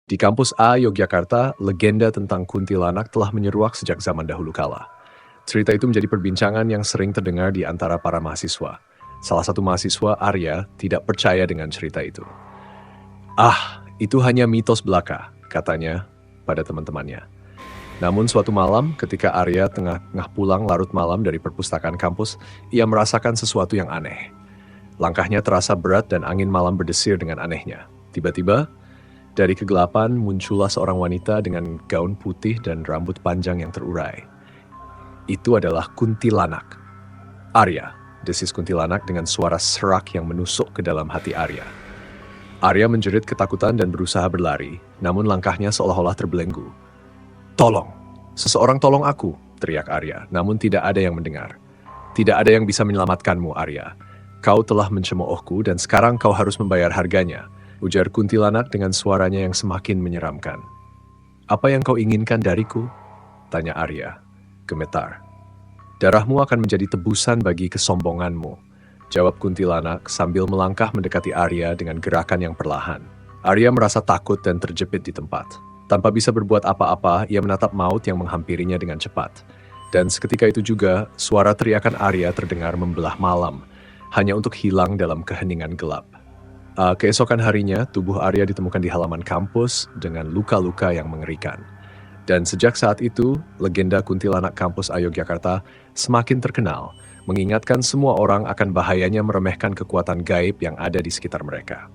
Di kampus A, Yogyakarta, legenda tentang kuntilanak telah menyeruak sejak zaman dahulu kala. Cerita itu menjadi perbincangan yang sering terdengar di antara para mahasiswa. Salah satu mahasiswa, Arya, tidak percaya dengan cerita itu. "Ah, itu hanya mitos belaka," katanya pada teman-temannya. Namun suatu malam, ketika Arya tengah pulang larut malam dari perpustakaan kampus, ia merasakan sesuatu yang aneh. Langkahnya terasa berat dan angin malam berdesir dengan anehnya. Tiba-tiba, dari kegelapan muncullah seorang wanita dengan gaun putih dan rambut panjang yang terurai. Itu adalah kuntilanak. "Arya," desis kuntilanak dengan suara serak yang menusuk ke dalam hati Arya. Arya menjerit ketakutan dan berusaha berlari, namun langkahnya seolah-olah terbelenggu. "Tolong! Seseorang tolong aku!" teriak Arya, namun tidak ada yang mendengar. "Tidak ada yang bisa menyelamatkanmu, Arya. Kau telah mencemoohku dan sekarang kau harus membayar harganya," ujar kuntilanak dengan suaranya yang semakin menyeramkan. "Apa yang kau inginkan dariku?" tanya Arya, gemetar. "Darahmu akan menjadi tebusan bagi kesombonganmu," jawab kuntilanak sambil melangkah mendekati Arya dengan gerakan yang perlahan. Arya merasa takut dan terjepit di tempat. Tanpa bisa berbuat apa-apa, ia menatap maut yang menghampirinya dengan cepat. Dan seketika itu juga, suara teriakan Arya terdengar membelah malam, hanya untuk hilang dalam keheningan gelap. Keesokan harinya, tubuh Arya ditemukan di halaman kampus dengan luka-luka yang mengerikan. Dan sejak saat itu, legenda kuntilanak kampus A Yogyakarta semakin terkenal, mengingatkan semua orang akan bahayanya meremehkan kekuatan gaib yang ada di sekitar mereka.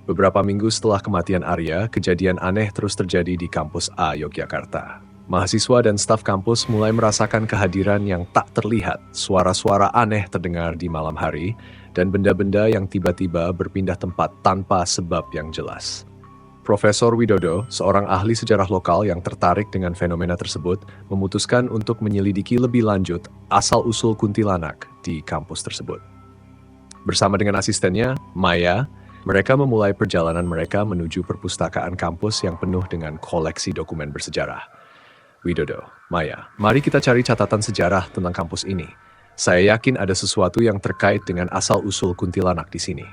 Beberapa minggu setelah kematian Arya, kejadian aneh terus terjadi di kampus A Yogyakarta. Mahasiswa dan staf kampus mulai merasakan kehadiran yang tak terlihat, suara-suara aneh terdengar di malam hari, dan benda-benda yang tiba-tiba berpindah tempat tanpa sebab yang jelas. Profesor Widodo, seorang ahli sejarah lokal yang tertarik dengan fenomena tersebut, memutuskan untuk menyelidiki lebih lanjut asal-usul kuntilanak di kampus tersebut. Bersama dengan asistennya, Maya, mereka memulai perjalanan mereka menuju perpustakaan kampus yang penuh dengan koleksi dokumen bersejarah. "Widodo, Maya, mari kita cari catatan sejarah tentang kampus ini. Saya yakin ada sesuatu yang terkait dengan asal-usul kuntilanak di sini."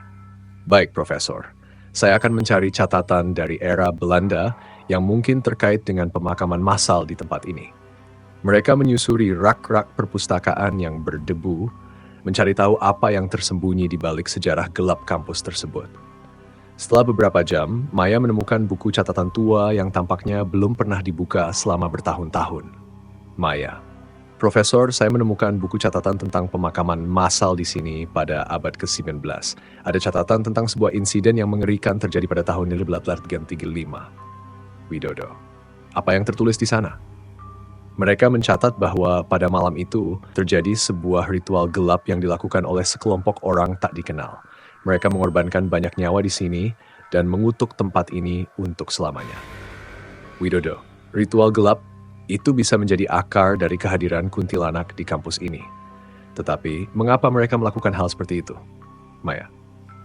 "Baik, Profesor. Saya akan mencari catatan dari era Belanda yang mungkin terkait dengan pemakaman massal di tempat ini." Mereka menyusuri rak-rak perpustakaan yang berdebu, mencari tahu apa yang tersembunyi di balik sejarah gelap kampus tersebut. Setelah beberapa jam, Maya menemukan buku catatan tua yang tampaknya belum pernah dibuka selama bertahun-tahun. "Maya, Profesor, saya menemukan buku catatan tentang pemakaman massal di sini pada abad ke-19. Ada catatan tentang sebuah insiden yang mengerikan terjadi pada tahun 1835. "Widodo, apa yang tertulis di sana?" Mereka mencatat bahwa pada malam itu terjadi sebuah ritual gelap yang dilakukan oleh sekelompok orang tak dikenal. Mereka mengorbankan banyak nyawa di sini dan mengutuk tempat ini untuk selamanya. "Widodo, ritual gelap itu bisa menjadi akar dari kehadiran kuntilanak di kampus ini. Tetapi, mengapa mereka melakukan hal seperti itu?" "Maya,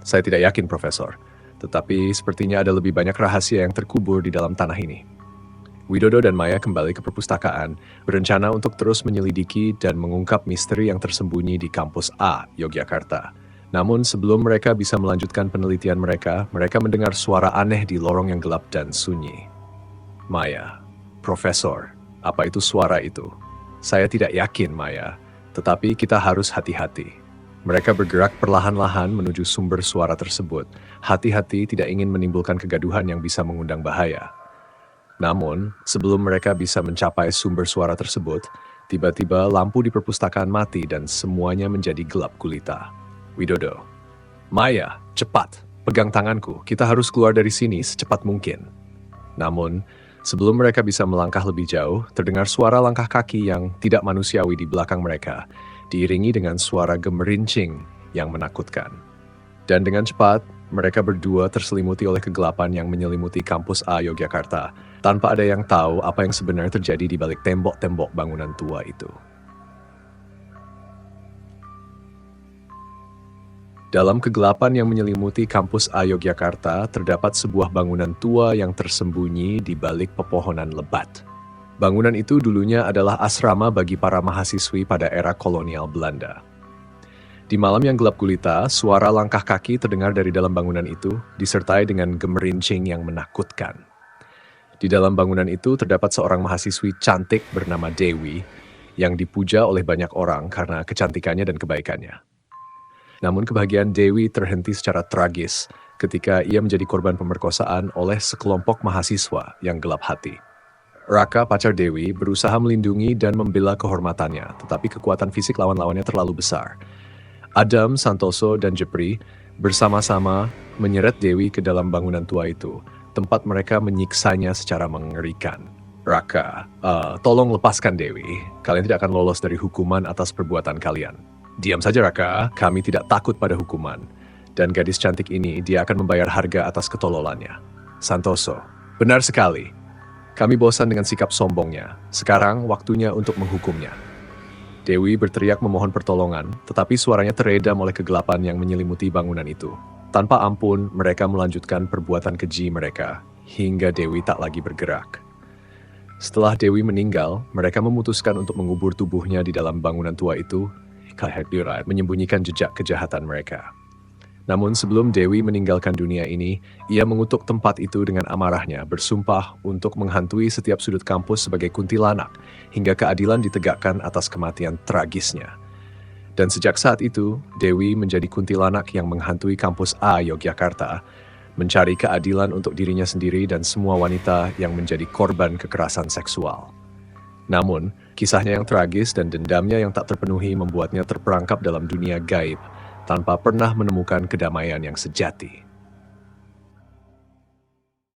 saya tidak yakin, Profesor. Tetapi sepertinya ada lebih banyak rahasia yang terkubur di dalam tanah ini." Widodo dan Maya kembali ke perpustakaan, berencana untuk terus menyelidiki dan mengungkap misteri yang tersembunyi di kampus A, Yogyakarta. Namun sebelum mereka bisa melanjutkan penelitian mereka mendengar suara aneh di lorong yang gelap dan sunyi. "Maya, Profesor, apa itu suara itu?" "Saya tidak yakin, Maya, tetapi kita harus hati-hati." Mereka bergerak perlahan-lahan menuju sumber suara tersebut, hati-hati tidak ingin menimbulkan kegaduhan yang bisa mengundang bahaya. Namun, sebelum mereka bisa mencapai sumber suara tersebut, tiba-tiba lampu di perpustakaan mati dan semuanya menjadi gelap gulita. "Widodo, Maya, cepat, pegang tanganku, kita harus keluar dari sini secepat mungkin." Namun, sebelum mereka bisa melangkah lebih jauh, terdengar suara langkah kaki yang tidak manusiawi di belakang mereka, diiringi dengan suara gemerincing yang menakutkan. Dan dengan cepat, mereka berdua terselimuti oleh kegelapan yang menyelimuti kampus A Yogyakarta, tanpa ada yang tahu apa yang sebenarnya terjadi di balik tembok-tembok bangunan tua itu. Dalam kegelapan yang menyelimuti kampus A Yogyakarta, terdapat sebuah bangunan tua yang tersembunyi di balik pepohonan lebat. Bangunan itu dulunya adalah asrama bagi para mahasiswi pada era kolonial Belanda. Di malam yang gelap gulita, suara langkah kaki terdengar dari dalam bangunan itu, disertai dengan gemerincing yang menakutkan. Di dalam bangunan itu terdapat seorang mahasiswi cantik bernama Dewi, yang dipuja oleh banyak orang karena kecantikannya dan kebaikannya. Namun kebahagiaan Dewi terhenti secara tragis ketika ia menjadi korban pemerkosaan oleh sekelompok mahasiswa yang gelap hati. Raka, pacar Dewi, berusaha melindungi dan membela kehormatannya, tetapi kekuatan fisik lawan-lawannya terlalu besar. Adam, Santoso, dan Jepri bersama-sama menyeret Dewi ke dalam bangunan tua itu, tempat mereka menyiksanya secara mengerikan. Raka, tolong lepaskan Dewi. Kalian tidak akan lolos dari hukuman atas perbuatan kalian. Diam saja Raka, kami tidak takut pada hukuman. Dan gadis cantik ini, dia akan membayar harga atas ketololannya. Santoso, benar sekali. Kami bosan dengan sikap sombongnya. Sekarang waktunya untuk menghukumnya. Dewi berteriak memohon pertolongan, tetapi suaranya teredam oleh kegelapan yang menyelimuti bangunan itu. Tanpa ampun, mereka melanjutkan perbuatan keji mereka, hingga Dewi tak lagi bergerak. Setelah Dewi meninggal, mereka memutuskan untuk mengubur tubuhnya di dalam bangunan tua itu, menyembunyikan jejak kejahatan mereka. Namun sebelum Dewi meninggalkan dunia ini, ia mengutuk tempat itu dengan amarahnya, bersumpah untuk menghantui setiap sudut kampus sebagai kuntilanak, hingga keadilan ditegakkan atas kematian tragisnya. Dan sejak saat itu, Dewi menjadi kuntilanak yang menghantui kampus A Yogyakarta, mencari keadilan untuk dirinya sendiri dan semua wanita yang menjadi korban kekerasan seksual. Namun, kisahnya yang tragis dan dendamnya yang tak terpenuhi membuatnya terperangkap dalam dunia gaib, tanpa pernah menemukan kedamaian yang sejati.